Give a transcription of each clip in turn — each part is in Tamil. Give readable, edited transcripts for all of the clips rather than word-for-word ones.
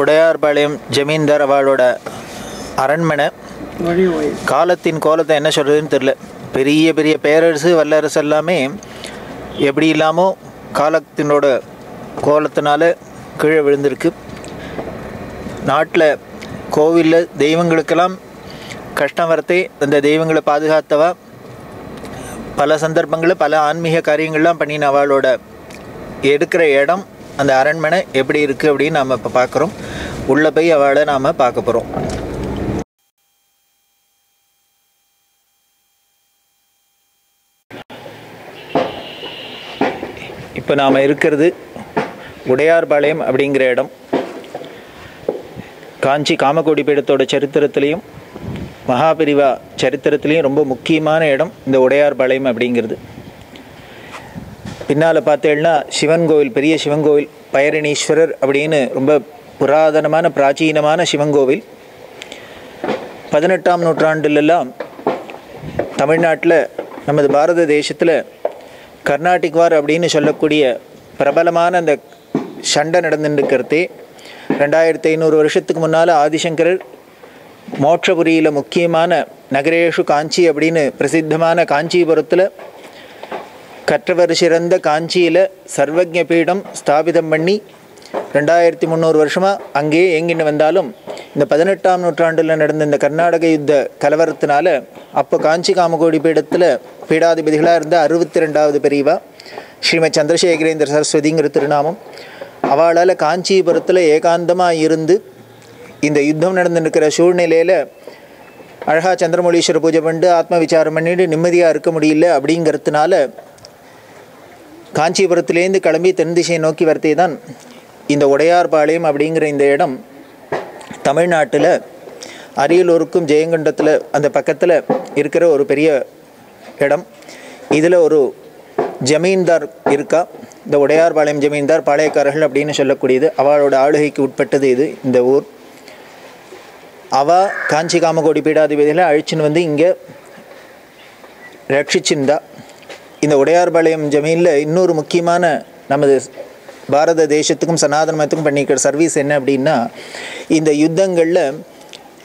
உடையார்பாளையம் ஜமீன்தார் அவளோட அரண்மனை காலத்தின் கோலத்தை என்ன சொல்கிறதுன்னு தெரில. பெரிய பெரிய பேரரசு வல்லரசு எல்லாமே எப்படி இல்லாமல் காலத்தினோட கோலத்தினால கீழே விழுந்திருக்கு. நாட்டில் கோவிலில் தெய்வங்களுக்கெல்லாம் கஷ்டம் வரத்தே அந்த தெய்வங்களை பாதுகாத்தவா பல சந்தர்ப்பங்களில் பல ஆன்மீக காரியங்கள்லாம் பண்ணின அவளோட எடுக்கிற இடம் அந்த அரண்மனை எப்படி இருக்குது அப்படின்னு நாம் இப்போ பார்க்குறோம். உள்ளே போய் அவளை நாம் பார்க்க போகிறோம். இப்போ நாம் இருக்கிறது உடையார்பாளையம் அப்படிங்கிற இடம். காஞ்சி காமகோடி பீடத்தோட சரித்திரத்துலேயும் மகாபிரிவா சரித்திரத்துலேயும் ரொம்ப முக்கியமான இடம் இந்த உடையார்பாளையம் அப்படிங்கிறது. பின்னால் பார்த்தேன்னா சிவன் கோவில், பெரிய சிவன் கோவில், பைரணீஸ்வரர் அப்படின்னு ரொம்ப புராதனமான பிராச்சீனமான சிவன் கோவில். 18ஆம் நூற்றாண்டுலெல்லாம் தமிழ்நாட்டில் நமது பாரத தேசத்தில் கர்நாடிக் வார் அப்படின்னு சொல்லக்கூடிய பிரபலமான அந்த சண்டை நடந்துருக்கிறதே 2500 வருஷத்துக்கு முன்னால் ஆதிசங்கரர் மோட்சபுரியில் முக்கியமான நகரேஷு காஞ்சி அப்படின்னு பிரசித்தமான காஞ்சிபுரத்தில் கற்றவர் சிறந்த காஞ்சியில் சர்வஜ பீடம் ஸ்தாபிதம் பண்ணி 2300 வருஷமாக அங்கேயே இயங்கின்னு வந்தாலும் இந்த 18ஆம் நூற்றாண்டில் நடந்த இந்த கர்நாடக யுத்த கலவரத்தினால அப்போ காஞ்சி காமகோடி பீடத்தில் பீடாதிபதிகளாக இருந்த 62வது பெரியவா ஸ்ரீமத் சந்திரசேகரேந்திர சரஸ்வதிங்கிற திருநாமம், அவளால் காஞ்சிபுரத்தில் ஏகாந்தமாக இருந்து இந்த யுத்தம் நடந்துருக்கிற சூழ்நிலையில் அழகா சந்திரமௌலீஸ்வர பூஜை பண்ணிட்டு ஆத்ம விசாரம் பண்ணிட்டு நிம்மதியாக இருக்க முடியல. அப்படிங்கிறதுனால காஞ்சிபுரத்துலேருந்து கிளம்பி தென் திசையை நோக்கி வரத்தே தான் இந்த உடையார்பாளையம் அப்படிங்கிற இந்த இடம் தமிழ்நாட்டில் அரியலூருக்கும் ஜெயங்கொண்டத்தில் அந்த பக்கத்தில் இருக்கிற ஒரு பெரிய இடம். இதில் ஒரு ஜமீன்தார் இருக்கா. இந்த உடையார்பாளையம் ஜமீன்தார் பாளையக்காரர்கள் அப்படின்னு சொல்லக்கூடியது அவளோட ஆளுகைக்கு உட்பட்டது இது இந்த ஊர். அவள் காஞ்சி காமகோடி பீடாதிபதிகளை அழிச்சுன்னு வந்து இங்கே ரட்சிச்சிருந்தா. இந்த உடையார்பாளையம் ஜமீனில் இன்னொரு முக்கியமான நமது பாரத தேசத்துக்கும் சனாதன மதத்துக்கும் பண்ணிக்கிற சர்வீஸ் என்ன அப்படின்னா, இந்த யுத்தங்களில்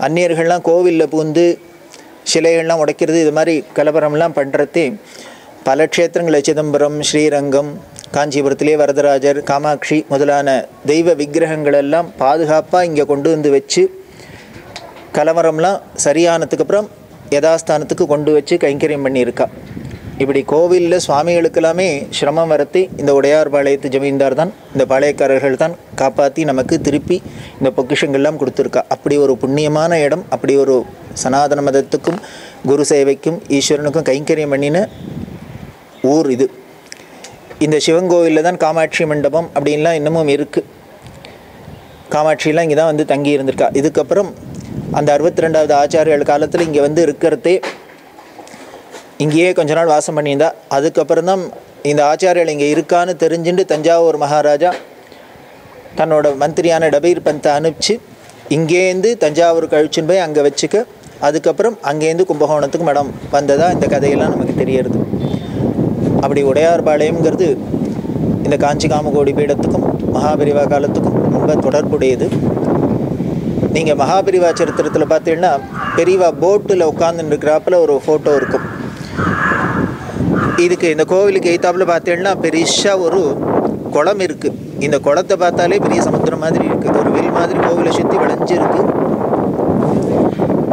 அந்நியர்கள்லாம் கோவிலில் பூந்து சிலைகள்லாம் உடைக்கிறது, இது மாதிரி கலவரம்லாம் பண்ணுறதே பல க்ஷேத்திரங்களில் சிதம்பரம், ஸ்ரீரங்கம், காஞ்சிபுரத்திலே வரதராஜர், காமாட்சி முதலான தெய்வ விக்கிரகங்களெல்லாம் பாதுகாப்பாக இங்கே கொண்டு வந்து வச்சு கலவரம்லாம் சரியானதுக்கப்புறம் யதாஸ்தானத்துக்கு கொண்டு வச்சு கைங்கரியம் பண்ணியிருக்கா. இப்படி கோவிலில் சுவாமிகளுக்கெல்லாமே சிரமம் வரத்தி இந்த உடையார்பாளையத்து ஜமீன்தார் தான், இந்த பாளையக்காரர்கள் தான் காப்பாற்றி நமக்கு திருப்பி இந்த பொக்கிஷங்கள்லாம் கொடுத்துருக்கா. அப்படி ஒரு புண்ணியமான இடம், அப்படி ஒரு சனாதன மதத்துக்கும் குரு சேவைக்கும் ஈஸ்வரனுக்கும் கைங்கரியம் பண்ணின ஊர் இது. இந்த சிவன் கோவிலில் தான் காமாட்சி மண்டபம் அப்படின்லாம் இன்னமும் இருக்குது. காமாட்சியெலாம் இங்கே தான் வந்து தங்கி இருந்திருக்கா. இதுக்கப்புறம் அந்த 62வது ஆச்சாரியர்கள் காலத்தில் இங்கே வந்து இருக்கிறதே இங்கேயே கொஞ்ச நாள் வாசம் பண்ணியிருந்தா. அதுக்கப்புறம் தான் இந்த ஆச்சாரியர்கள் இங்கே இருக்கான்னு தெரிஞ்சுட்டு தஞ்சாவூர் மகாராஜா தன்னோட மந்திரியான டபீர் பந்தை அனுப்பிச்சு இங்கேருந்து தஞ்சாவூர் கழிச்சுன்னு போய் அங்கே வச்சுக்க, அதுக்கப்புறம் அங்கேருந்து கும்பகோணத்துக்கு மடம் வந்ததாக இந்த கதையெல்லாம் நமக்கு தெரியறது. அப்படி உடையார்பாளையம்ங்கிறது இந்த காஞ்சி காமகோடி பீடத்துக்கும் மகாபெரிவா காலத்துக்கும் ரொம்ப தொடர்புடையது. நீங்கள் மகாபெரிவா சரித்திரத்தில் பார்த்தீங்கன்னா பெரியவா போட்டில் உட்காந்துன்னு இருக்கிறாப்பில் ஒரு ஃபோட்டோ இருக்கும். இதுக்கு இந்த கோவிலுக்கு எய்த்தாப்பில் பார்த்தீங்கன்னா பெருசாக ஒரு குளம் இருக்குது. இந்த குளத்தை பார்த்தாலே பெரிய சமுத்திரம் மாதிரி இருக்குது, ஒரு வில் மாதிரி கோவிலை சுற்றி வளைஞ்சிருக்கு.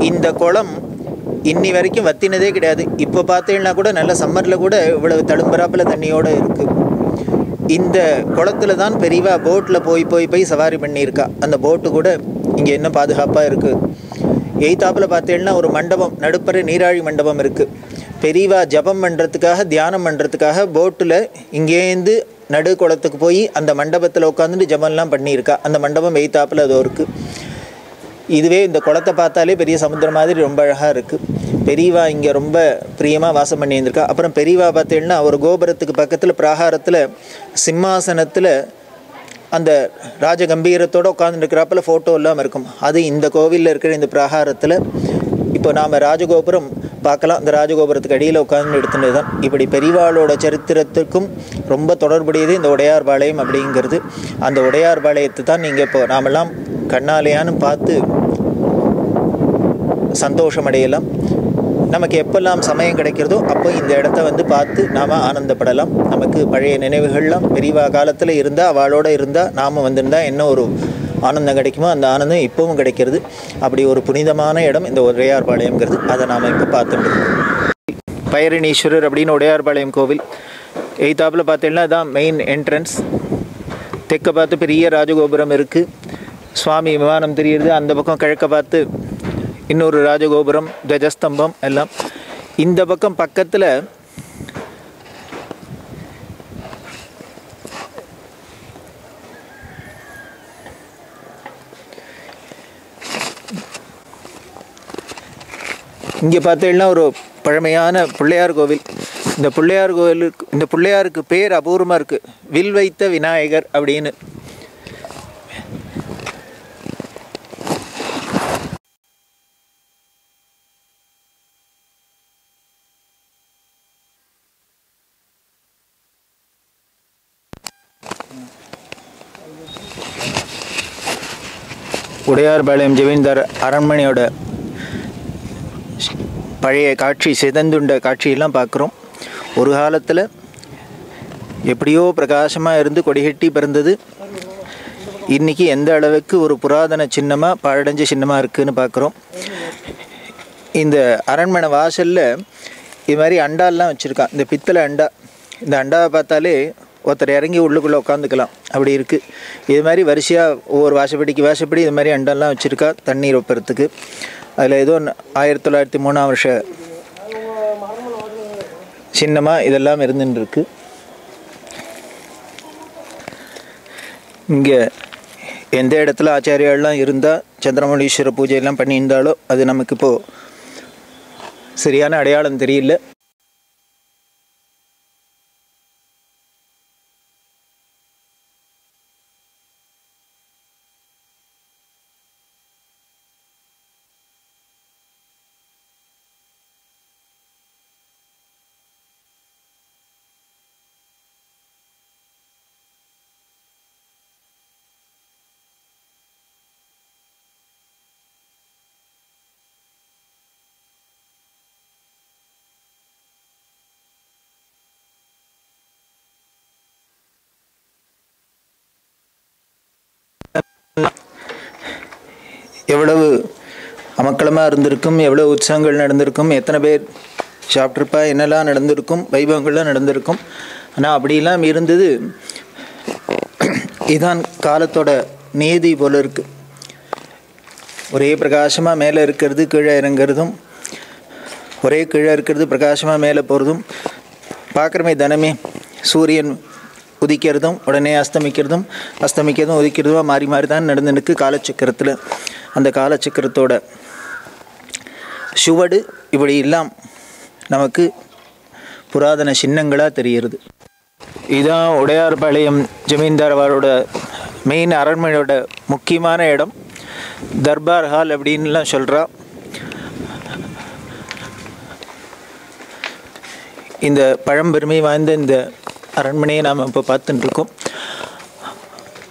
இந்த குளம் இன்னி வரைக்கும் வத்தினதே கிடையாது. இப்போ பார்த்தீங்கன்னா கூட நல்ல சம்மரில் கூட இவ்வளவு தழும்புறாப்பில் தண்ணியோடு இருக்குது. இந்த குளத்துல தான் பெரியவா போட்டில் போய் சவாரி பண்ணியிருக்கா. அந்த போட்டு கூட இங்கே இன்னும் பாதுகாப்பாக இருக்குது. எய்த்தாப்பில் பார்த்தீங்கன்னா ஒரு மண்டபம், நடுப்பறை நீராழி மண்டபம் இருக்குது. பெரியவா ஜபம் பண்ணுறதுக்காக தியானம் பண்ணுறதுக்காக போட்டில் இங்கேருந்து நடு குளத்துக்கு போய் அந்த மண்டபத்தில் உட்காந்துட்டு ஜபம்லாம் பண்ணியிருக்கா. அந்த மண்டபம் எய்த்தாப்பில் அதோ இருக்குது. இதுவே இந்த குளத்தை பார்த்தாலே பெரிய சமுத்திரம் மாதிரி ரொம்ப அழகாக இருக்குது. பெரியவா இங்கே ரொம்ப பிரியமாக வாசம் பண்ணி இருந்திருக்கா. அப்புறம் பெரியவா பார்த்தீங்கன்னா ஒரு கோபுரத்துக்கு பக்கத்தில் பிராகாரத்தில் சிம்மாசனத்தில் அந்த ராஜகம்பீரத்தோடு உட்காந்துருக்கிறாப்பில் ஃபோட்டோ எல்லாம் இருக்கும். அது இந்த கோவிலில் இருக்கிற இந்த பிராகாரத்தில் இப்போ நாம் ராஜகோபுரம் பார்க்கலாம். இந்த ராஜகோபுரத்துக்கு அடியில் உட்காந்து எடுத்துட்டு தான் இப்படி பெரியவாளோட சரித்திரத்துக்கும் ரொம்ப தொடர்புடையது இந்த உடையார்பாளையம் அப்படிங்கிறது. அந்த உடையார்பாளையத்தை தான் நீங்கள் இப்போ நாமெல்லாம் கண்ணாலேயான்னு பார்த்து சந்தோஷமடையலாம். நமக்கு எப்பெல்லாம் சமயம் கிடைக்கிறதோ அப்போ இந்த இடத்த வந்து பார்த்து நாம் ஆனந்தப்படலாம். நமக்கு பழைய நினைவுகள்லாம் பெரியவா காலத்தில் இருந்தால் அவளோடு இருந்தால் நாம் வந்திருந்தால் என்ன ஒரு ஆனந்தம் கிடைக்குமோ அந்த ஆனந்தம் இப்போவும் கிடைக்கிறது. அப்படி ஒரு புனிதமான இடம் இந்த உடையார்பாளையம்ங்கிறது. அதை நாம் இப்போ பார்த்துட்டு பைரணீஸ்வரர் அப்படின்னு உடையார்பாளையம் கோவில் எய்தாப்பில் பார்த்தீங்கன்னா அதுதான் மெயின் என்ட்ரன்ஸ். தெற்க பார்த்து பெரிய ராஜகோபுரம் இருக்குது, சுவாமி விமானம் தெரியுது. அந்த பக்கம் கிழக்க பார்த்து இன்னொரு ராஜகோபுரம், துவஜஸ்தம்பம் எல்லாம். இந்த பக்கம் பக்கத்தில் இங்கே பார்த்தீங்கன்னா ஒரு பழமையான பிள்ளையார் கோவில். இந்த பிள்ளையார் கோவிலுக்கு இந்த பிள்ளையாருக்கு பேர் அபூர்வமாக இருக்குது, வில் வைத்த விநாயகர் அப்படின்னு. உடையார்பாளையம் ஜமீன்தார் அரண்மனையோட பழைய காட்சி, சிதந்துண்ட காட்சியெல்லாம் பார்க்குறோம். ஒரு காலத்தில் எப்படியோ பிரகாசமாக இருந்து கொடிகட்டி பிறந்தது. இன்றைக்கி எந்த அளவுக்கு ஒரு புராதன சின்னமாக பாழடைஞ்ச சின்னமாக இருக்குதுன்னு பார்க்குறோம். இந்த அரண்மனை வாசலில் இது மாதிரி அண்டாலாம் வச்சுருக்கான், இந்த பித்தளை அண்டா. இந்த அண்டாவை பார்த்தாலே ஒருத்தர் இறங்கி உள்ளுக்குள்ளே உட்காந்துக்கலாம், அப்படி இருக்குது. இது மாதிரி வரிசையாக ஒவ்வொரு வாசப்படிக்கு வாசப்படி இது மாதிரி அண்டெல்லாம் வச்சுருக்கா தண்ணீர் வைப்பறதுக்கு. அதில் ஏதோ 1903 சின்னமாக இதெல்லாம் இருந்துருக்கு. இங்கே எந்த இடத்துல ஆச்சாரியாலாம் இருந்தால் சந்திரமௌலீஸ்வர பூஜையெல்லாம் பண்ணியிருந்தாலோ அது நமக்கு இப்போது சரியான அடையாளம் தெரியல. எவ்வளவு அமக்களமாக இருந்திருக்கும், எவ்வளோ உற்சவங்கள் நடந்திருக்கும், எத்தனை பேர் சாப்பிட்ருப்பா, என்னெல்லாம் நடந்திருக்கும், வைபவங்கள்லாம் நடந்திருக்கும். ஆனால் அப்படிலாம் இருந்தது. இதுதான் காலத்தோட நீதி போல இருக்குது. ஒரே பிரகாசமாக மேலே இருக்கிறது, கீழே இறங்கிறதும், ஒரே கீழே இருக்கிறது பிரகாசமாக மேலே போகிறதும் பார்க்குறமே தினமே. சூரியன் உதிக்கிறதும் உடனே அஸ்தமிக்கிறதும், அஸ்தமிக்கிறதும் உதிக்கிறதும் மாறி மாறி தான் நடந்துருக்கு காலச்சக்கரத்தில். அந்த காலச்சக்கரத்தோட சுவடு இப்படி எல்லாம் நமக்கு புராதன சின்னங்களாக தெரிகிறது. இதுதான் உடையார்பாளையம் ஜமீன்தார் அவரோட மெயின் அரண்மனையோட முக்கியமான இடம். தர்பார் ஹால் அப்படின்லாம் சொல்கிறா. இந்த பழம்பெருமை வாய்ந்த இந்த அரண்மனையை நாம் இப்போ பார்த்துட்டுருக்கோம்.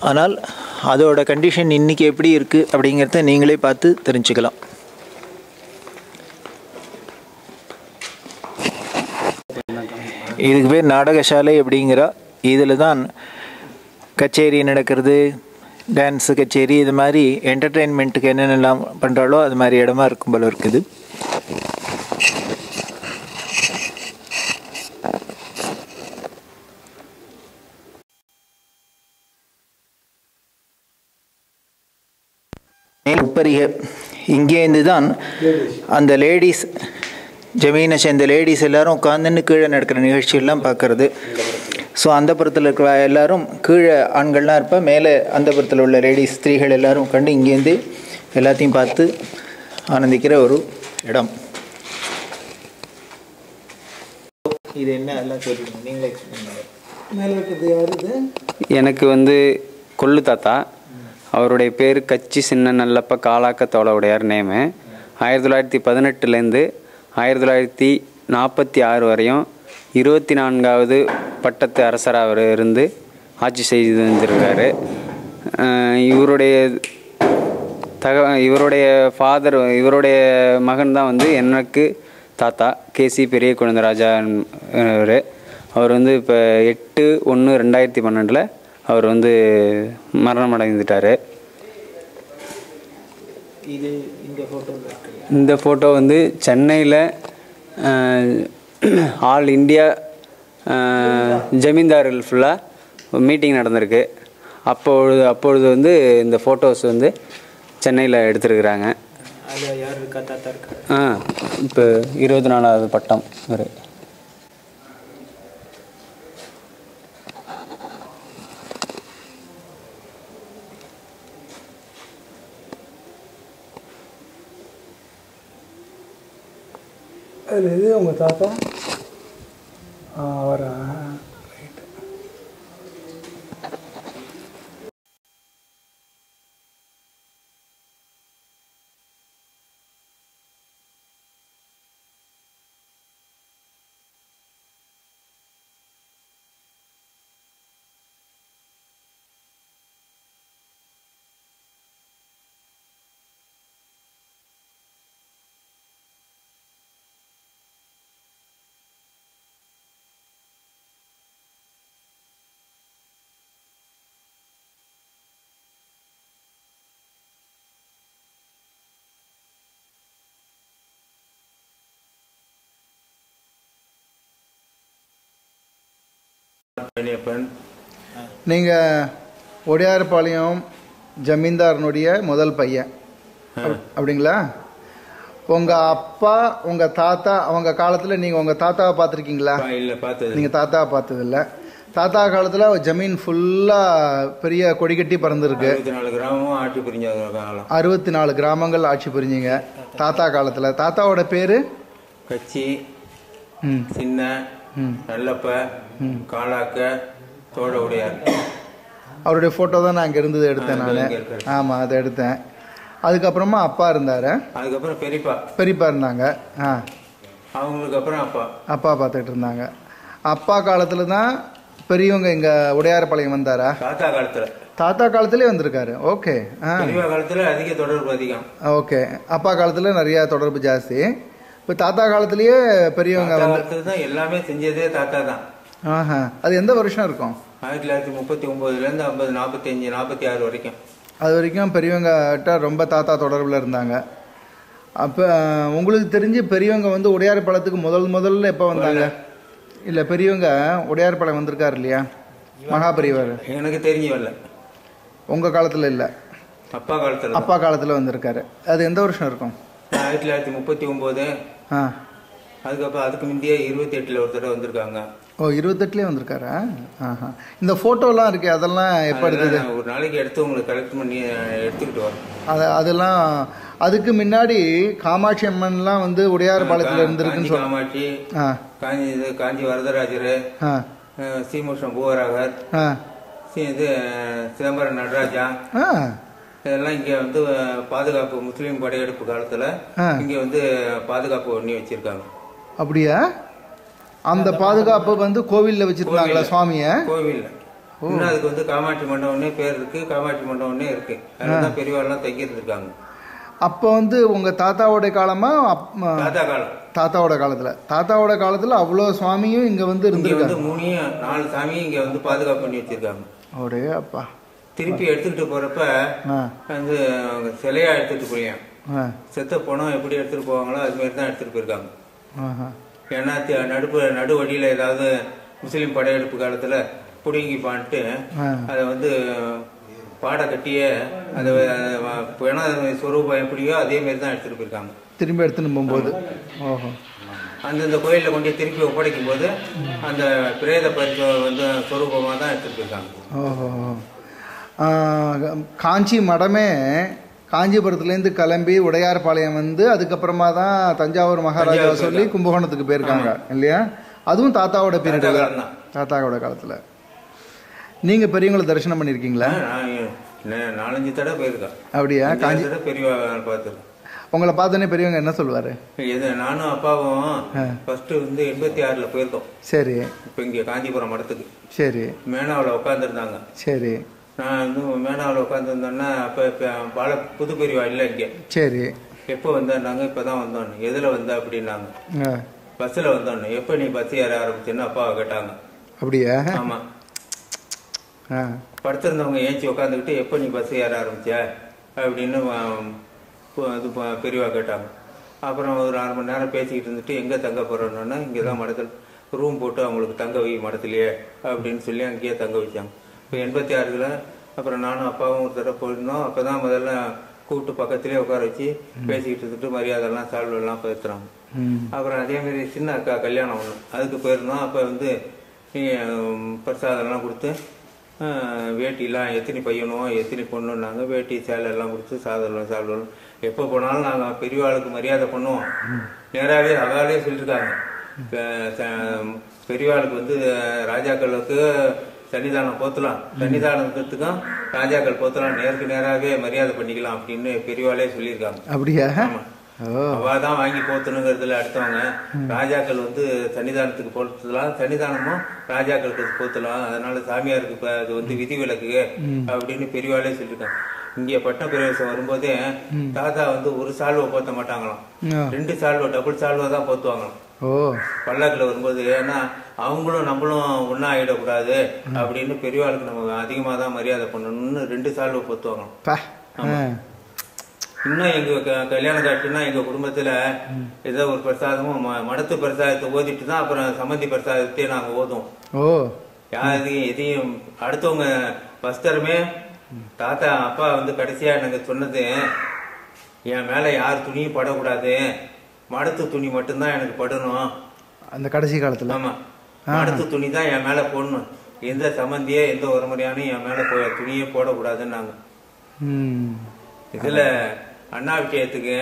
ஆனால் அதோட கண்டிஷன் இன்றைக்கி எப்படி இருக்குது அப்படிங்கிறத நீங்களே பார்த்து தெரிஞ்சுக்கலாம். இதுக்கு பேர் நாடகசாலை அப்படிங்கிற. இதில் தான் கச்சேரி நடக்கிறது, டான்ஸு கச்சேரி, இது மாதிரி என்டர்டெயின்மெண்ட்டுக்கு என்னென்னலாம் பண்ணுறாலோ அது மாதிரி இடமா இருக்கும் போல இருக்குது. உப்பரிகை இங்கேருந்து தான் அந்த லேடிஸ் ஜமீனை சேர்ந்த லேடிஸ் எல்லோரும் உட்காந்துன்னு கீழே நடக்கிற நிகழ்ச்சியெல்லாம் பார்க்குறது. ஸோ அந்த புறத்தில் இருக்கிற எல்லோரும் கீழே ஆண்கள்லாம் இருப்பா, மேலே அந்த புறத்தில் உள்ள லேடிஸ் ஸ்திரீகள் எல்லோரும் உட்காந்து இங்கேருந்து எல்லாத்தையும் பார்த்து ஆனந்திக்கிற ஒரு இடம். இது என்ன எல்லாம் சொல்லுங்கள், நீங்களே எக்ஸ்பிளைன் பண்ணுங்கள். மேலே இருக்கிறது யார்? இது எனக்கு வந்து கொள்ளு தாத்தா. அவருடைய பேர் கச்சி சின்ன நல்லப்ப காலாக்க தோள உடையார் நேமு. 1918 1946 வரையும் 24வது பட்டத்து அரசராக இருந்து ஆட்சி செய்து வந்திருக்காரு. இவருடைய இவருடைய மகன் தான் வந்து எனக்கு தாத்தா கேசி பெரிய குழந்தராஜா. அவர் வந்து இப்போ 8/1/2012 அவர் வந்து மரணம் அடைந்துட்டார். இந்த ஃபோட்டோ வந்து சென்னையில் ஆல் இந்தியா ஜமீன்தார்கள் ஃபுல்லாக மீட்டிங் நடந்திருக்கு. அப்பொழுது வந்து இந்த ஃபோட்டோஸ் வந்து சென்னையில் எடுத்துருக்குறாங்க. இப்போ 24வது பட்டம் ஒரு அது இது உங்கள் தாத்தா அவரா? ரைட்டு. நீங்கள் ஒடியார்பாளையம் ஜமீன்தாரனுடைய முதல் பையன் அப்படிங்களா? உங்கள் அப்பா உங்கள் தாத்தா அவங்க காலத்தில் நீங்கள் உங்கள் தாத்தாவை பார்த்துருக்கீங்களா? இல்லை, பார்த்தது. நீங்கள் தாத்தாவை பார்த்ததில்ல. தாத்தா காலத்தில் ஜமீன் ஃபுல்லாக பெரிய கொடி கட்டி பறந்துருக்கு. 64 கிராமமும் ஆட்சி புரிஞ்ச காலம். 64 கிராமங்கள் ஆட்சி புரிஞ்சிங்க தாத்தா காலத்தில். தாத்தாவோட பேர் கச்சி, சின்ன, நல்லப்ப, காலாக்க, தோட உடையார். அவருடைய ஃபோட்டோ தான் நான் அங்கே இருந்தது எடுத்தேன் நான். ஆமாம், அதை எடுத்தேன். அதுக்கப்புறமா அப்பா இருந்தார். அதுக்கப்புறம் பெரியப்பா இருந்தாங்க. அவங்களுக்கு அப்புறம் அப்பா பார்த்துக்கிட்டு இருந்தாங்க. அப்பா காலத்தில் தான் பெரியவங்க இங்கே உடையார்பாளையம் வந்தாரா? தாத்தா காலத்திலே வந்திருக்காரு. ஓகே. காலத்தில் அதிக தொடர்பு அதிகம். ஓகே. அப்பா காலத்தில் நிறையா தொடர்பு ஜாஸ்தி. இப்போ தாத்தா காலத்திலேயே பெரியவங்க வந்து எல்லாமே செஞ்சதே தாத்தா தான். அது எந்த வருஷம் இருக்கும்? 1939லேருந்து 50, 45, 46 வரைக்கும். அது வரைக்கும் பெரியவங்கிட்ட ரொம்ப தாத்தா தொடர்பில் இருந்தாங்க. அப்போ உங்களுக்கு தெரிஞ்சு பெரியவங்க வந்து உடையார்பாளையத்துக்கு முதல்ல எப்போ வந்தாங்க? இல்லை, பெரியவங்க உடையார்பாளையம் வந்திருக்காரு இல்லையா மகாபெரியவர்? எனக்கு தெரிஞ்சு வரல. உங்கள் காலத்தில் இல்லை, அப்பா காலத்தில் வந்திருக்காரு. அது எந்த வருஷம் இருக்கும்? 1939. அதுக்கப்புறம் அதுக்கு முந்தைய 28ல் ஒரு தடவை வந்திருக்காங்க. ஓ, 28லேயே வந்திருக்காரா? இந்த ஃபோட்டோலாம் இருக்கு, அதெல்லாம் எப்போ எடுத்தது? ஒரு நாளைக்கு எடுத்து உங்களுக்கு கலெக்ட் பண்ணி எடுத்துக்கிட்டு வரோம். அதெல்லாம் அதுக்கு முன்னாடி காமாட்சி அம்மன்லாம் வந்து உடையார்பாளையத்தில் இருந்திருக்குன்னு சொல்ல. காமாட்சி, காஞ்சி வரதராஜர், ஸ்ரீமுஷ்ணம் பூவராகர், இது சிதம்பரம் நடராஜா, இதெல்லாம் இங்கே வந்து பாதுகாப்பு முஸ்லீம் படையெடுப்பு காலத்தில் இங்கே வந்து பாதுகாப்பு பண்ணி வச்சிருக்காங்க. அப்படியா? அந்த பாதுகாப்பு வந்து கோவிலில் வச்சிருக்காங்களா சுவாமியை? கோவிலில். இன்னும் அதுக்கு வந்து காமாட்சி மண்டபம்னே பேர் இருக்கு, காமாட்சி மண்டபம்னே இருக்கு. அதுதான் பெரியவாள்லாம் தங்கி இருந்திருக்காங்க. அப்போ வந்து உங்க தாத்தாவோட காலமா? தாத்தாவோட காலத்துல அவ்வளோ சுவாமியும் இங்க வந்து இருந்திருக்காங்க. 3-4 சாமியும் இங்க வந்து பாதுகாப்பு பண்ணி வச்சிருக்காங்க. ஒரே அப்பா. திருப்பி எடுத்துக்கிட்டு போறப்ப வந்து சிலையா எடுத்துட்டு போயேன். செத்த பணம் எப்படி எடுத்துட்டு போவாங்களோ அது மாதிரி தான் எடுத்துட்டு போயிருக்காங்க. ஏன்னா நடு வழியில ஏதாவது முஸ்லீம் படையெடுப்பு காலத்துல புடுங்கி பான்ட்டு அதை வந்து பாட கட்டிய அதை பண சொரூபம் எப்படியோ அதே மாதிரி தான் எடுத்துட்டு போயிருக்காங்க. திரும்பி எடுத்துன்னு போகும்போது அந்தந்த கோயிலில் கொண்டு திருப்பி ஒப்படைக்கும் போது அந்த பிரேத பரிசு வந்து சொரூபமாக தான் எடுத்துட்டு போயிருக்காங்க. காஞ்சி மடமே காஞ்சிபுரத்துலேருந்து கிளம்பி உடையார்பாளையம் வந்து அதுக்கப்புறமா தான் தஞ்சாவூர் மகாராஜாவை சொல்லி கும்பகோணத்துக்கு போயிருக்காங்க இல்லையா? அதுவும் தாத்தாவோட பீரியட் தான், தாத்தாவோட காலத்தில். நீங்கள் பெரியவங்களை தரிசனம் பண்ணியிருக்கீங்களா? 4-5 தடவை போயிருக்கேன். அப்படியா? காஞ்சி பெரியவா பார்த்துருக்கேன். உங்களை பார்த்தோன்னே பெரியவங்க என்ன சொல்லுவாரு? இது நானும் அப்பாவும் ஃபர்ஸ்ட் வந்து 86ல் போயிருக்கோம். சரி. இப்போ இங்கே காஞ்சிபுரம் மடத்துக்கு. சரி. மேனாவில் உட்காந்துருந்தாங்க. சரி. நான் வந்து மேனாவில் உட்காந்துருந்தேன்னா அப்போ புது பெரியவா இல்லை இங்கே. சரி. எப்போ வந்தாங்க? இப்போதான் வந்தோன்னு. எதில் வந்த அப்படின்னாங்க. பஸ்ஸில் வந்தோன்னு. எப்போ நீ பஸ் ஏற ஆரம்பிச்சுன்னு அப்பாவை கேட்டாங்க. அப்படியா? ஆமாம். படுத்திருந்தவங்க ஏஞ்சி உட்காந்துக்கிட்டு எப்போ நீ பஸ் ஏற ஆரம்பிச்ச அப்படின்னு இது பெரியவா கேட்டாங்க. அப்புறம் ஒரு 1/2 மணி நேரம் பேசிக்கிட்டு இருந்துட்டு எங்கே தங்க போகிறோன்னா இங்கே தான் மடத்தில் ரூம் போட்டு அவங்களுக்கு தங்க வை மடத்துலையே அப்படின்னு சொல்லி அங்கேயே தங்க வச்சாங்க. இப்போ 86ல் அப்புறம் நானும் அப்பாவும் ஒரு தடவை போயிருந்தோம். அப்போ தான் முதல்ல கூப்பிட்டு பக்கத்துலேயே உட்கார வச்சு பேசிக்கிட்டு இருந்துட்டு மரியாதைலாம் சால்வெல்லாம் பேசுகிறாங்க. அப்புறம் அதேமாரி சின்ன அக்கா கல்யாணம் ஒன்று அதுக்கு போயிருந்தோம். அப்போ வந்து பிரசாதம்லாம் கொடுத்து வேட்டிலாம் எத்தனை பையனோ எத்தனை பொண்ணுன்னாங்க. வேட்டி சேலெல்லாம் கொடுத்து சாதம் சால்வெல்லாம் எப்போ போனாலும் நாங்கள் பெரியவாளுக்கு மரியாதை பண்ணுவோம். நேராகவே அவாலே சொல்லியிருக்காங்க. பெரியவாளுக்கு வந்து ராஜாக்களுக்கு சன்னிதானம் போத்தலாம், சன்னிதானத்துக்கும் ராஜாக்கள் போத்தலாம், நேருக்கு நேராகவே மரியாதை பண்ணிக்கலாம் அப்படின்னு பெரியவாளே சொல்லியிருக்காங்க. அப்படியா? ஆமா. அவாதான் வாங்கி போத்தணுங்கிறதுல அடுத்தவங்க. ராஜாக்கள் வந்து சன்னிதானத்துக்கு போத்தலாம், சன்னிதானமும் ராஜாக்களுக்கு போத்தலாம். அதனால சாமியாருக்கு இப்ப அது வந்து விதிவிலக்கு அப்படின்னு பெரியவாளே சொல்லியிருக்காங்க. இங்க பட்ட பிரவேசம் வரும்போதே தாத்தா வந்து ஒரு சால்வை போத்த மாட்டாங்களாம், 2 சால்வை டபுள் சால்வை தான் போத்துவாங்களாம் பல்லாக்குல வரும்போது. ஏன்னா அவங்களும் நம்மளும் ஒன்னா ஆயிடக்கூடாது அப்படின்னு பெரியவாளுக்கு நம்ம அதிகமா தான் மரியாதை பண்ணணும்னு 2 சால்வை போத்துவாங்களாம். இன்னும் எங்க கல்யாண காட்சின்னா எங்க குடும்பத்துல ஏதோ ஒரு பிரசாதமும் மடத்து பிரசாதத்தை ஓதிட்டு தான் அப்புறம் சம்மந்தி பிரசாதத்தையே நாங்க ஓதுவோம். யாரையும் எதையும் அடுத்தவங்க வஸ்திரமே தாத்தா அப்பா வந்து கடைசியா எனக்கு சொன்னது, என் மேல யார் துணியும் படக்கூடாது, மடத்து துணி மட்டும்தான் எனக்கு படணும். அந்த கடைசி காலத்துல ஆமா, மடத்து துணி தான் என் மேல போடணும், எந்த சம்மந்தியே எந்த ஒருமுறையானும் என் மேல துணியே போடக்கூடாதுன்னாங்க. இதுல அண்ணா விஷயத்துக்கு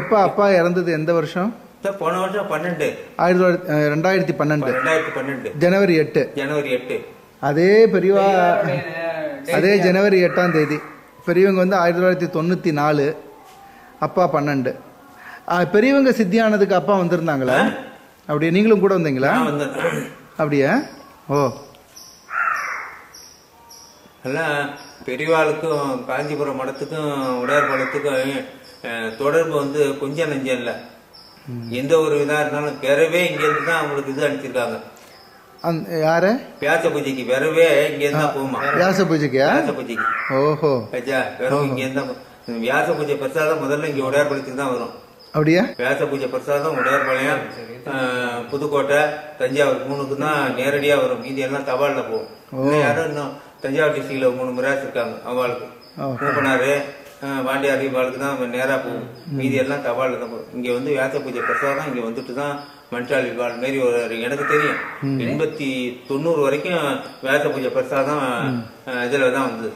எப்ப அப்பா இறந்தது எந்த வருஷம்? போன வருஷம் 12 2012 ஜனவரி 8. அதே பெரியவா அதே ஜனவரி 8ஆம் தேதி. பெரியவங்க வந்து 1994, அப்பா 12. பெரியவங்க சித்தியானதுக்கு அப்பா வந்திருந்தாங்களா? அப்படியே நீங்களும் கூட வந்தீங்களா? அப்படியா? ஓ. எல்லாம் பெரியவாளுக்கும் காஞ்சிபுரம் மடத்துக்கும் உடையார்பாளையத்துக்கும் தொடர்பு வந்து கொஞ்சம் நெஞ்சம் இல்லை. எந்த ஒரு இதா இருந்தாலும் பிறவே இங்க இருந்து தான் அவங்களுக்கு இது அனுப்பிச்சிருக்காங்க. யாரு? வியாச பூஜைக்கு பிறவே இங்க இருந்தா போமா. வியாச பூஜைக்கு? வியாச பூஜைக்கு. ஓஹோ. பிறகு இங்க இருந்தா வியாச பூஜை பிரசாதம் முதல்ல இங்க உடையார்பாளையத்துக்கு தான் வரும். அப்படியா? வியாச பூஜை பிரசாதம் உடையார்பாளையம், புதுக்கோட்டை, தஞ்சாவூர் 3க்கு தான் நேரடியா வரும். மீதி எல்லாம் தபால்ல போகும். யாரும் இன்னும் தஞ்சாவூர் டிஸ்ட்ரிக்ட்ல 3 மிராஸ் இருக்காங்க. அவளுக்கு மூப்பனாரு வாண்டியார் இவாளுக்கு தான் நேரா போகும். மீதி எல்லாம் தபால் தான் போகும். இங்க வந்து வியாச பூஜை பிரசாதம் இங்க வந்துட்டு தான் மண்டாள் இவாள் மாரி ஒரு எனக்கு தெரியும் 80-90 வரைக்கும் வியாச பூஜை பிரசாதம் இதுலதான் வந்தது.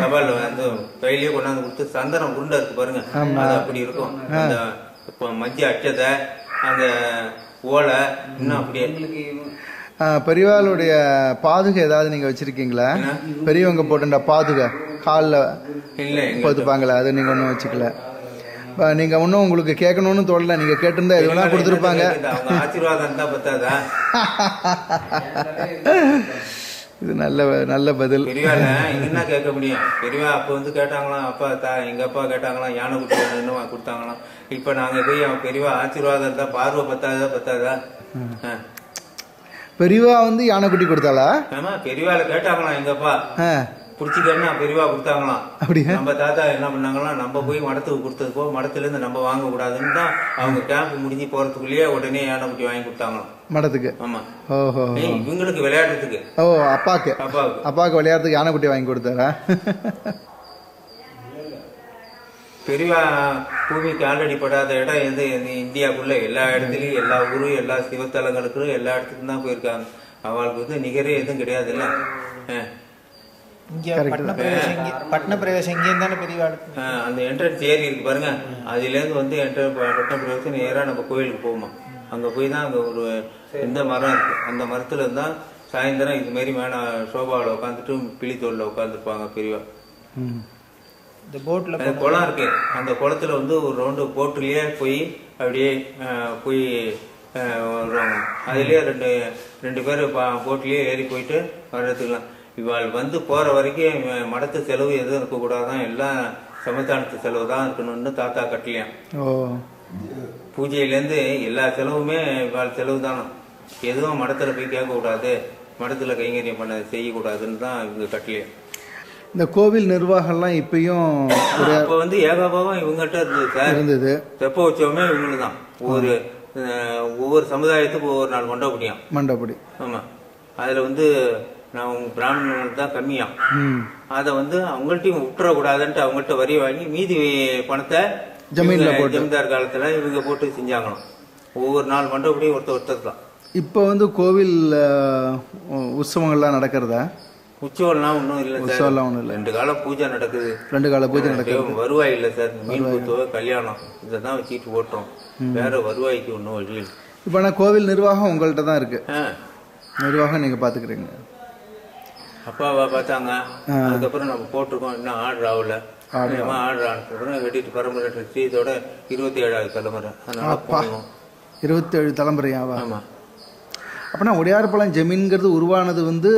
தபால் வந்து கையிலேயே கொண்டாந்து கொடுத்து சந்தனம் உருண்டை இருக்கு பாருங்க, அது அப்படி இருக்கும். அந்த மஞ்சள் அச்சதை அந்த ஓலை இன்னும் அப்படியே. பெரியவாளுடைய பாதுகை ஏதாவது நீங்க வச்சிருக்கீங்களா? பெரியவங்க போட்ட பாதுகை காலில் போத்துப்பாங்களா? அது நீங்க ஒன்றும் வச்சுக்கல. நீங்க ஒன்றும் உங்களுக்கு கேட்கணும்னு தோணல, நீங்க கேட்டிருந்தா எது வேணா கொடுத்துருப்பாங்க. இது நல்ல பதில். பெரியவால என்ன கேட்க முடியும்? பெரியவா அப்ப வந்து கேட்டாங்களாம், அப்பா எங்க அப்பா கேட்டாங்களாம் யானை குட்டி வேணும்னு கொடுத்தாங்களாம். இப்ப நாங்க போய் அவன் பெரியவா ஆசீர்வாதம் இருந்தா பார்வை பத்தாதா? பெரியவா வந்து யானை குட்டி கொடுத்தாளா? ஆமா, பெரியவால கேட்டாங்களாம் எங்கப்பா புடிச்சிக்கன்னா பெரியவா கொடுத்தாங்களாம். அப்படியா? நம்ம தாத்தா என்ன பண்ணாங்களாம், நம்ம போய் மடத்துக்கு கொடுத்தது போ, மடத்துல இருந்து நம்ம வாங்க கூடாதுன்னு தான் அவங்க கேம்ப் முடிஞ்சு போறதுக்குள்ளேயே உடனே யானை குட்டி வாங்கி கொடுத்தாங்களாம் மடத்துக்கு. ஆமா. ஓஹோ. இவங்களுக்கு விளையாடுறதுக்கு. ஓ, அப்பாவுக்கு விளையாடுறதுக்கு யானை குட்டி வாங்கி கொடுத்தாரா? பெரியவா பூமிக்கு ஆல்ரெடி படாத இடம் எது இந்தியாவுக்குள்ள எல்லா இடத்துலயும் எல்லா ஊரும் எல்லா சிவத்தலங்களுக்கும் எல்லா இடத்துக்கும் தான் போயிருக்காங்க. அவளுக்கு வந்து நிகரே எதுவும் கிடையாது. இல்ல பட்ன பிரவேசம் இங்கே தானே பெரியவாள். அந்த என்ட்ரன்ஸ் ஏரி இருக்கு பாருங்க, அதுல இருந்து வந்து பட்ன பிரவேசம் நேரா நம்ம கோயிலுக்கு போவோமா. அங்க போய் தான் அங்க ஒரு இந்த மரம் இருக்கு, அந்த மரத்துல இருந்தா சாயந்தரம் இது மாதிரி மேல சோபாவில் உட்காந்துட்டு பிழித்தோல்ல உட்காந்துருப்பாங்க பெரியவா. இந்த போட்டில் அந்த குளம் இருக்கு, அந்த குளத்துல வந்து ஒரு ரவுண்டு போட்டுலயே போய் அப்படியே போய் வருவாங்க. அதுலயே ரெண்டு பேர் போட்லயே ஏறி போயிட்டு வர்றதுக்கலாம். இவாள் வந்து போற வரைக்கும் மடத்து செலவு எதுவும் இருக்கக்கூடாதான், எல்லாம் சமஸ்தானத்து செலவு தான் இருக்கணும்னு தாத்தா கட்டலையாம். பூஜையிலேருந்து எல்லா செலவுமே இவாள் செலவு தானே, எதுவும் மடத்துல போய் கேட்கக்கூடாது, மடத்துல கைங்கரியம் பண்ண செய்யக்கூடாதுன்னு தான் இவங்க கட்டலையா. இந்த கோவில் நிர்வாகம்லாம் இப்பயும் அப்ப வந்து ஏகாபாவம் இவங்ககிட்ட இருந்தது சார். இருந்தது. தெப்ப உற்சவமே இவங்களுக்கு தான். ஒவ்வொரு சமுதாயத்துக்கு ஒவ்வொரு நாள் மண்டபடி. ஆமா, அதுல வந்து நான் பிராமணர்கள் தான் கம்மியா, அத வந்து அவங்கள்ட்டையும் விட்டுறக்கூடாதுன்ட்டு அவங்கள்ட்ட வரி வாங்கி மீதி பணத்தை ஜமீன்தார் காலத்துல இவங்க போட்டு செஞ்சாங்கணும். ஒவ்வொரு நாள் மண்டபடியும் ஒருத்தர் தான். இப்ப வந்து கோவில் உற்சவங்கள்லாம் நடக்கிறதா? உற்சவம்லாம் ஒன்றும் இல்லை சார். 2 கால பூஜை நடக்குது. 2 கால பூஜை நடக்குது. வருவாய் இல்லை சார். மீன் குத்துவ கல்யாணம் இதான் வச்சுட்டு ஓட்டுறோம். வேற வருவாய்க்கு ஒன்றும் வழி இல்லை. இப்போ நான் கோவில் நிர்வாகம் உங்கள்கிட்ட தான் இருக்கு. நிர்வாகம் நீங்க பாத்துக்கிறீங்க. அப்பாவா பார்த்தாங்க. அதுக்கப்புறம் நம்ம போட்டிருக்கோம், இன்னும் ஆர்டர் ஆகல. ஆர்டர் ஆனதுக்கப்புறம் வெட்டிட்டு பரம்பரை இதோட 27வது தலைமுறை. அதனால 27 தலைமுறையாவா? ஆமா. அப்பனா உடையார்பாளையம் ஜமீன்ங்கிறது உருவானது வந்து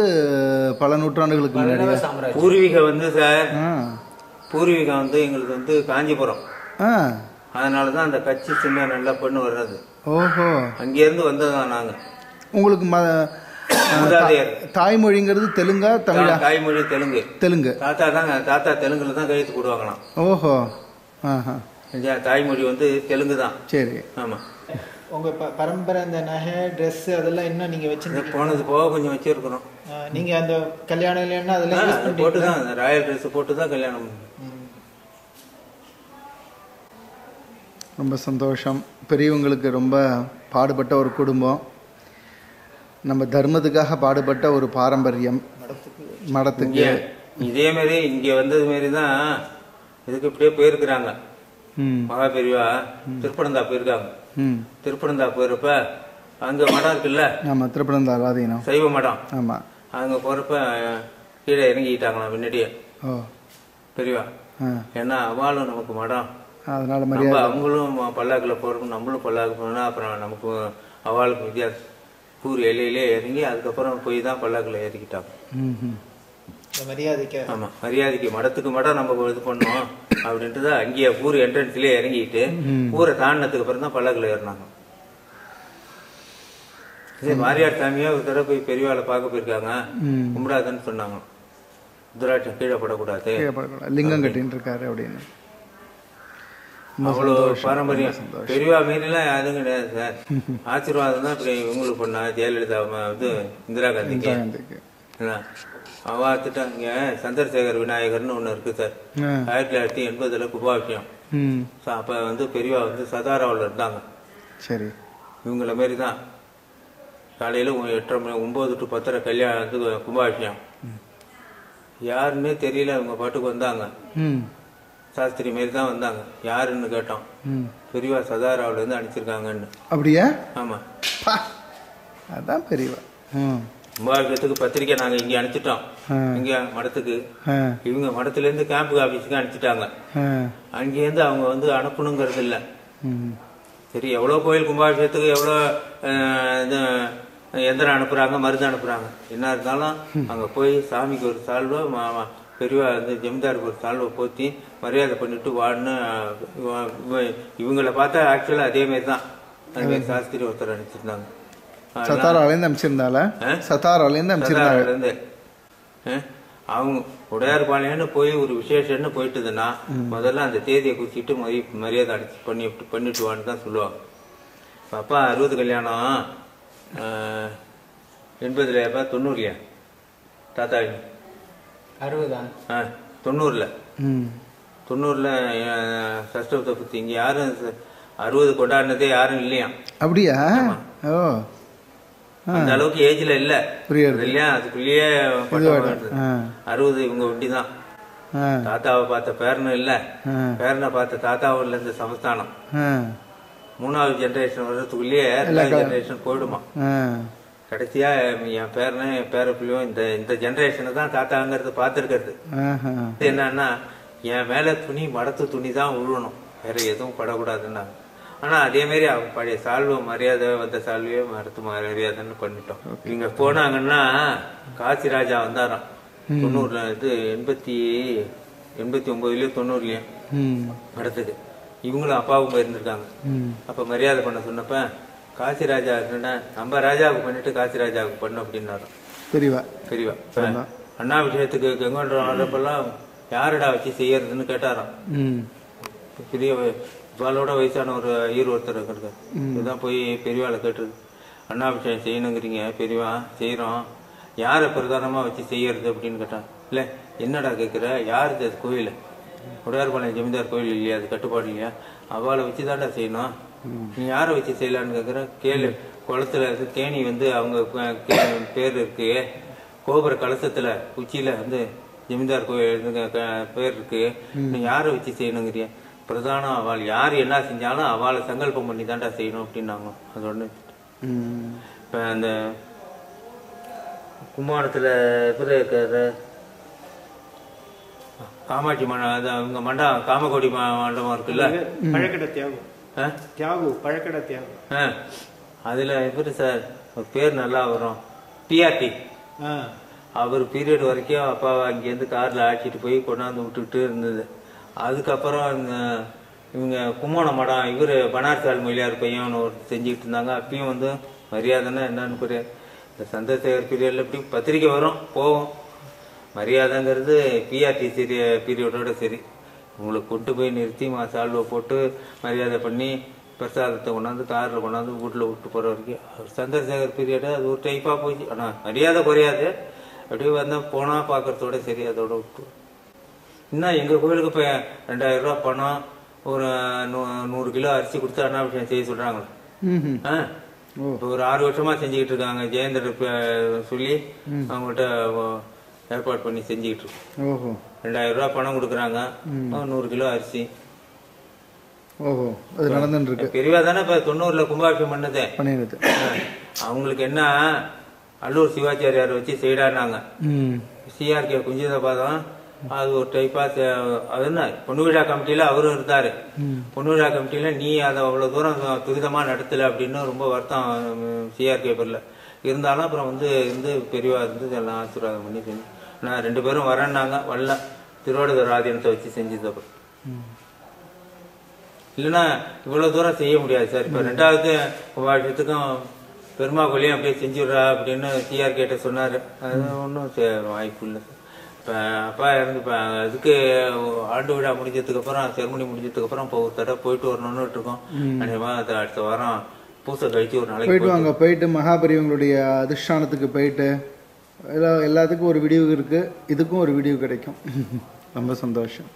பல நூற்றாண்டுகளுக்கு முன்னாடி. பூர்வீகம் வந்து சார், பூர்வீகம் வந்து எங்களுக்கு வந்து காஞ்சிபுரம். அதனாலதான் அந்த கட்சி சின்ன நல்லா பண்ணு வர்றது. ஓஹோ, அங்க இருந்து வந்ததான் நாங்க. உங்களுக்கு தாய்மொழிங்கிறது தெலுங்கா தமிழா? தாய்மொழி தெலுங்கு. தாத்தா தெலுங்குல தான் கையெழுத்து போடுவாங்களாம். ஓஹோ, தாய்மொழி வந்து தெலுங்கு தான். சரி. ஆமா. உங்க பரம்பரை அந்த நகை ட்ரெஸ் அதெல்லாம் என்ன நீங்க வச்சிருந்தீங்க? போனது போக கொஞ்சம் வச்சிருக்கிறோம். நீங்க அந்த கல்யாணம் இல்லைன்னா அதெல்லாம் போட்டுதான், ராயல் ட்ரெஸ் போட்டுதான் கல்யாணம். ரொம்ப சந்தோஷம். பெரியவங்களுக்கு ரொம்ப பாடுபட்ட ஒரு குடும்பம், நம்ம தர்மத்துக்காக பாடுபட்ட ஒரு பாரம்பரியம் மடத்துக்கு. இதே மாதிரி இங்க வந்தது மாதிரி தான் இதுக்கு இப்படியே போயிருக்கிறாங்க. மகா பெரியவா திருப்பனந்தா போயிருக்காங்க. திருப்பனந்தா போயிருப்ப அங்க மடம் இருக்குல்ல. ஆமா, திருப்பனந்தா ஆதீனம் சைவ மடம். ஆமா, அங்க போறப்ப கீழே இறங்கிட்டாங்களாம் முன்னாடியே பெரியவா. ஏன்னா அவளும் நமக்கு மடம், அதனால அவங்களும் பல்லாக்குல போறோம், நம்மளும் பல்லாக்கு போனா அப்புறம் நமக்கு அவளுக்கு வித்தியாசம். பூர் எல்லையிலே இறங்கி அதுக்கப்புறம் போய் தான் பல்லாக்குல ஏறிக்கிட்டாங்க. மரியாதைக்கு. ஆமா, மரியாதைக்கு மடத்துக்கு மடம் நம்ம இது பண்ணோம் அப்படின்ட்டு தான் அங்கேயே பூர் என்ட்ரன்ஸ்லயே இறங்கிட்டு பூரை தாண்டினதுக்கு அப்புறம் தான் பல்லாக்குல ஏறினாங்க. மாரியார் சாமியா ஒரு தடவை போய் பெரியவாளை பார்க்க போயிருக்காங்க. கும்பிடாதுன்னு சொன்னாங்க. துராட்சம் கீழே படக்கூடாது, லிங்கம் கட்டின்னு இருக்காரு அப்படின்னு. அவ்வளவு பாரம்பரியம். பெரியவா மீறிலாம் யாரும் கிடையாது சார். ஆசீர்வாதம் தான் இப்படி இவங்களுக்கு பண்ணா. ஜெயலலிதா வந்து இந்திரா காந்திக்கு அவாத்துட்டு அங்க சந்திரசேகர் விநாயகர்னு ஒண்ணு இருக்கு சார். 1980 கும்பாபிஷேகம். அப்ப வந்து பெரியவா வந்து சதாராவில் இருந்தாங்க. சரி. இவங்கள மாரி தான் காலையில 8:30 மணி 9 to 10 கல்யாணத்துக்கு கும்பாபிஷேகம். யாருன்னே தெரியல, அவங்க பாட்டுக்கு வந்தாங்க. சாஸ்திரி மாரி தான் வந்தாங்க. யாருன்னு கேட்டோம். பெரியவா சதாராவில இருந்து அனுப்பிச்சிருக்காங்கன்னு. அப்படியா? ஆமா, அதான் பெரியவா. கும்பாபிஷேகத்துக்கு பத்திரிக்கை நாங்க இங்க அனுப்பிச்சிட்டோம். இங்க மடத்துக்கு. இவங்க மடத்துல இருந்து கேம்ப் ஆபீஸுக்கு அனுப்பிச்சிட்டாங்க. அங்கேருந்து அவங்க வந்து அனுப்பணுங்கிறது இல்ல. சரி, எவ்வளவு கோயில் கும்பாபிஷேகத்துக்கு எவ்வளவு எந்திரம் அனுப்புறாங்க, மருந்து அனுப்புறாங்க. என்ன இருந்தாலும் அங்க போய் சாமிக்கு ஒரு சால்வை, பெரியவா வந்து ஜமீன்தாருக்கு ஒரு சால்வை போத்தி மரியாதை பண்ணிட்டு வான்னு. இவங்களை பார்த்தா ஆக்சுவலா அதே மாதிரி தான். அதே மாதிரி சாஸ்திரி ஒருத்தர் அனுப்பிச்சிருந்தாங்க. அவங்க உடையார்பாளையம்னு போய் ஒரு விசேஷம்னு போயிட்டுதுன்னா முதல்ல அந்த தேதியை குறிச்சிட்டு மரியாதை அடிச்சு பண்ணிட்டு வான்னு தான் சொல்லுவாங்க. அப்பா 60 கல்யாணம் 80ல 90லையா தாத்தா 90ல சஷ்டபத்தை பத்தி இங்க யாரும் 60 கொண்டாடினதே யாரும் இல்லையா? அப்படியா? அந்த அளவுக்கு ஏஜ்ல இல்ல இல்லையா? அதுக்குள்ளேயே 60 இவங்க ஒண்டிதான். தாத்தாவை பார்த்த பேரனும் இல்ல, பேரனை பார்த்த தாத்தாவில் இருந்து சமஸ்தானம். 3வது ஜெனரேஷன் வர்றதுக்குள்ளேயே 2வது ஜெனரேஷன் போயிடுமா. கடைசியா என் பேரனே பேர பிள்ளையும் இந்த ஜெனரேஷனை தான் தாத்தாங்கிறது பாத்துருக்கிறது. என்னன்னா என் மேலே துணி மடத்து துணி தான் விழணும், வேற எதுவும் படக்கூடாதுன்னாங்க. ஆனால் அதேமாரி அவங்க பழைய சால்வை மரியாதை வந்த சால்வையே மறுத்து மரியாதைன்னு பண்ணிட்டோம். இவங்க போனாங்கன்னா காசி ராஜா வந்தாராம் 90 இது 89லயோ 90லயும் மடத்துக்கு. இவங்களும் அப்பாவும் போயிருந்திருக்காங்க. அப்போ மரியாதை பண்ண சொன்னப்ப காசி ராஜா என்னன்னா நம்ம ராஜாவுக்கு பண்ணிட்டு காசி ராஜாவுக்கு பண்ணு அப்படின்னாரு பெரியவா. அண்ணா விஷயத்துக்கு கங்கோன்றம் ஆடுறப்பெல்லாம் யாரடா வச்சு செய்யறதுன்னு கேட்டாராம். பெரிய இவாளோட வயசான ஒரு ஐயர் ஒருத்தர் இருக்காரு. இதுதான் போய் பெரியவாளை கேட்டுருக்கு, அண்ணாபிஷேகம் செய்யணுங்கிறீங்க பெரியவா, செய்யறோம், யாரை பிரதானமா வச்சு செய்யறது அப்படின்னு கேட்டான். இல்ல என்னடா கேட்குற, யாரு அது கோயில், உடையார்பாளையம் ஜமீன்தார் கோயில் இல்லையா, அது கட்டுப்பாடு இல்லையா, அவளை வச்சுதான்டா செய்யணும், நீ யாரை வச்சு செய்யலான்னு கேட்குற, கேளு, குளத்துல கேணி வந்து அவங்க பேர் இருக்கு, கோபுர கலசத்துல உச்சியில வந்து ஜமீன்தார் கோயில் பேர் இருக்கு, நீ யாரை வச்சு செய்யணுங்கிறிய, பிரதானம் அவள், யார் என்ன செஞ்சாலும் அவளை சங்கல்பம் பண்ணி தான்டா செய்யணும் அப்படின்னாங்க. அது ஒண்ணு. இப்ப அந்த கும்பகோணத்துல இருக்கிற காமாட்சி மண்டபம், அவங்க மண்டபம் காமகோடி மண்டபம் இருக்குல்ல, பழக்கடை தியாகு பழக்கடை தியாகு, அதுல எப்படி சார் ஒரு பேர் நல்லா வரும், பிஆர்டி. அவர் பீரியட் வரைக்கும் அப்பாவை அங்கேருந்து கார்ல அழைச்சிட்டு போய் கொண்டாந்து விட்டுக்கிட்டு இருந்தது. அதுக்கப்புறம் இவங்க கும்போண மடம் இவர் பனார்சால் மொழியார் பையன் ஒரு செஞ்சுக்கிட்டு இருந்தாங்க. அப்பயும் வந்து மரியாதைன்னா என்னன்னு புரியாது. இந்த சந்திரசேகர் பீரியட்ல எப்படி பத்திரிக்கை வரும் போவோம், மரியாதைங்கிறது பிஆர்டி சரி பீரியடோட சரி. உங்களுக்கு கொண்டு போய் நிறுத்தி சால்வை போட்டு மரியாதை பண்ணி பிரசாதத்தை கொண்டாந்து காரில் கொண்டாந்து வீட்டில் விட்டு போகிற வரைக்கும் சந்திரசேகர் பீரியடு அது ஒரு டைப்பாக போச்சு. ஆனால் மரியாதை குறையாது, அப்படியே வந்தால் போனால் பார்க்கறதோட சரி, அதோட விட்டு. இன்னும் எங்கள் கோயிலுக்கு இப்போ 2000 ரூபா பணம், ஒரு 100 கிலோ அரிசி கொடுத்து அண்ணாபிஷேகம் செய்ய சொல்கிறாங்களே. இப்போ ஒரு 6 வருஷமா செஞ்சுக்கிட்டு இருக்காங்க. ஜெயேந்திர சொல்லி அவங்கள்ட்ட ஏற்பாடு பண்ணி செஞ்சுக்கிட்டு இருக்கோம். 2000 ரூபா பணம் கொடுக்குறாங்க, 100 கிலோ அரிசி. பெரியவா தானே இப்ப 90ல கும்பாபிஷேகம் பண்ணது. அவங்களுக்கு என்ன அல்லூர் சிவாச்சாரியார் வச்சு செய்யறாங்க. சிஆர்கே குஞ்சித பாதம் அது ஒரு டைப்பா. அது என்ன பொண்ணு விழா கமிட்டியில அவரும் இருந்தாரு. பொண்ணு விழா கமிட்டியில நீ அதை அவ்வளவு தூரம் துரிதமா நடத்தல அப்படின்னு ரொம்ப வருத்தம் சிஆர்கே பேர்ல இருந்தாலும் அப்புறம் வந்து பெரியவா இருந்து எல்லாம் ஆசீர்வாதம் பண்ணி செஞ்சு. நான் 2 பேரும் வரேன்னாங்க, வரல. திருவாடுதுறை ஆதீனத்தை வச்சு செஞ்சது. அப்புறம் இல்லைன்னா இவ்வளவு தூரம் செய்ய முடியாது சார். இப்ப 2வது வருஷத்துக்கும் பெருமா கோயிலையும் அப்படியே செஞ்சுடுறா அப்படின்னு சிஆர் கேட்ட சொன்னாரு. அது ஒன்றும் வாய்ப்பு இல்லை சார். இப்போ அப்பா இருந்து இப்போ அதுக்கு ஆண்டு விழா முடிஞ்சதுக்கு அப்புறம், செருமனி முடிஞ்சதுக்கு அப்புறம் இப்போ ஒரு தடவை போயிட்டு வரணும்னு இருக்கோம். அடுத்த வாரம் பூசை கழிச்சு ஒரு நாளைக்கு போயிட்டு வாங்க. போயிட்டு மகாபெரியவங்களுடைய அதிஷ்டானத்துக்கு போயிட்டு எல்லாத்துக்கும் ஒரு வீடியோ இருக்கு, இதுக்கும் ஒரு வீடியோ கிடைக்கும். ரொம்ப சந்தோஷம்.